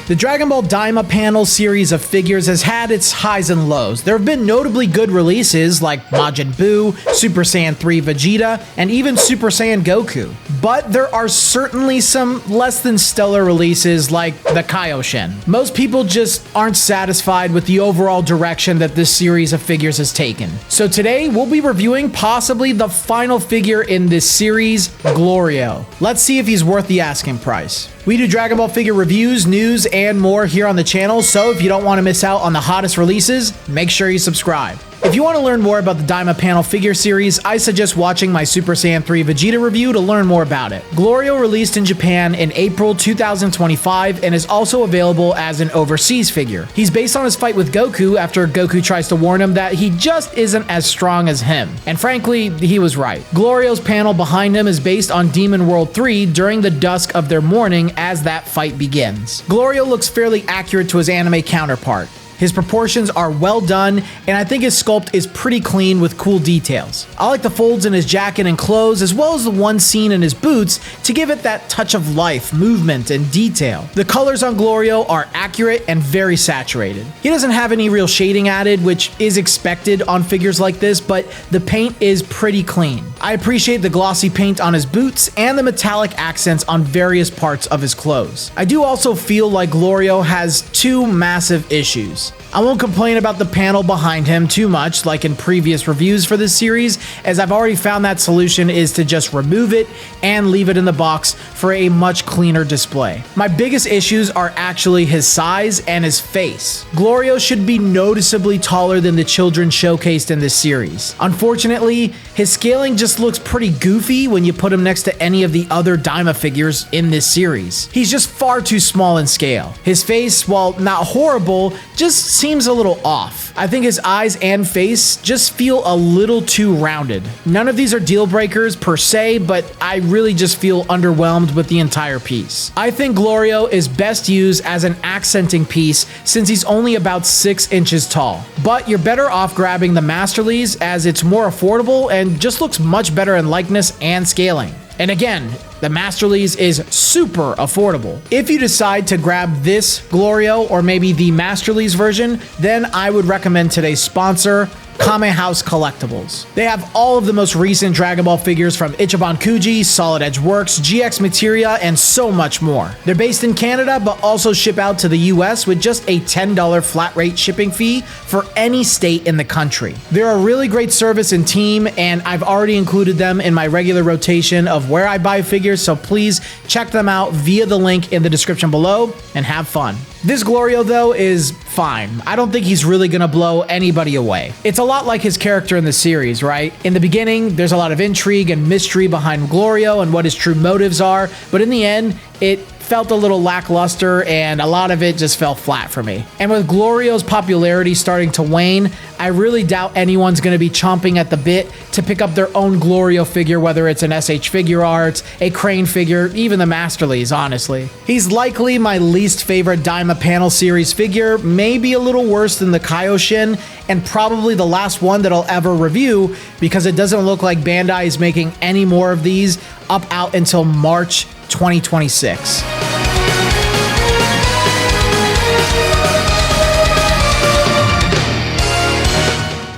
The Dragon Ball Daima panel series of figures has had its highs and lows. There have been notably good releases like Majin Buu, Super Saiyan 3 Vegeta, and even Super Saiyan Goku. But there are certainly some less than stellar releases like the Kaioshin. Most people just aren't satisfied with the overall direction that this series of figures has taken. So today we'll be reviewing possibly the final figure in this series, Glorio. Let's see if he's worth the asking price. We do Dragon Ball figure reviews, news, and more here on the channel, so if you don't want to miss out on the hottest releases, make sure you subscribe. If you want to learn more about the Daima panel figure series, I suggest watching my Super Saiyan 3 Vegeta review to learn more about it. Glorio released in Japan in April 2025 and is also available as an overseas figure. He's based on his fight with Goku after Goku tries to warn him that he just isn't as strong as him. And frankly, he was right. Glorio's panel behind him is based on Demon World 3 during the dusk of their morning as that fight begins. Glorio looks fairly accurate to his anime counterpart. His proportions are well done, and I think his sculpt is pretty clean with cool details. I like the folds in his jacket and clothes, as well as the one seam in his boots to give it that touch of life, movement, and detail. The colors on Glorio are accurate and very saturated. He doesn't have any real shading added, which is expected on figures like this, but the paint is pretty clean. I appreciate the glossy paint on his boots and the metallic accents on various parts of his clothes. I do also feel like Glorio has two massive issues. I won't complain about the panel behind him too much like in previous reviews for this series, as I've already found that solution is to just remove it and leave it in the box for a much cleaner display. My biggest issues are actually his size and his face. Glorio should be noticeably taller than the children showcased in this series. Unfortunately, his scaling just looks pretty goofy when you put him next to any of the other Daima figures in this series. He's just far too small in scale. His face, while not horrible, just seems a little off. I think his eyes and face just feel a little too rounded. None of these are deal breakers per se, but I really just feel underwhelmed with the entire piece. I think Glorio is best used as an accenting piece since he's only about 6 inches tall. But you're better off grabbing the Masterlies as it's more affordable and just looks much better in likeness and scaling. And again, the Masterlies is super affordable. If you decide to grab this Glorio or maybe the Masterlies version, then I would recommend today's sponsor, Kamehouse Collectibles. They have all of the most recent Dragon Ball figures from Ichiban Kuji, Solid Edge Works, GX Materia, and so much more. They're based in Canada, but also ship out to the US with just a $10 flat rate shipping fee for any state in the country. They're a really great service and team, and I've already included them in my regular rotation of where I buy figures, so please check them out via the link in the description below and have fun. This Glorio, though, is fine. I don't think he's really gonna blow anybody away. It's a lot like his character in the series, right? In the beginning, there's a lot of intrigue and mystery behind Glorio and what his true motives are, but in the end, it felt a little lackluster and a lot of it just fell flat for me. And with Glorio's popularity starting to wane, I really doubt anyone's going to be chomping at the bit to pick up their own Glorio figure, whether it's an SH Figure Arts, a Crane figure, even the Masterlies, honestly. He's likely my least favorite Daima panel series figure, maybe a little worse than the Kaioshin, and probably the last one that I'll ever review because it doesn't look like Bandai is making any more of these out until March 2026.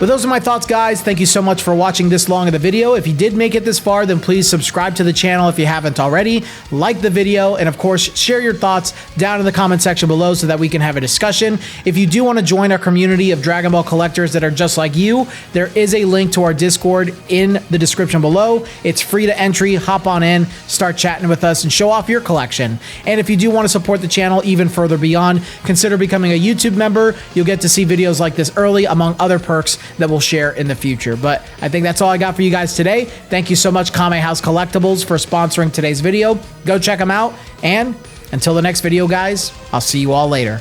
But those are my thoughts, guys. Thank you so much for watching this long of the video. If you did make it this far, then please subscribe to the channel if you haven't already. Like the video, and of course, share your thoughts down in the comment section below so that we can have a discussion. If you do want to join our community of Dragon Ball collectors that are just like you, there is a link to our Discord in the description below. It's free to entry. Hop on in, start chatting with us, and show off your collection. And if you do want to support the channel even further beyond, consider becoming a YouTube member. You'll get to see videos like this early, among other perks that we'll share in the future. But I think that's all I got for you guys today. Thank you so much, Kamehouse Collectibles, for sponsoring today's video. Go check them out. And until the next video, guys, I'll see you all later.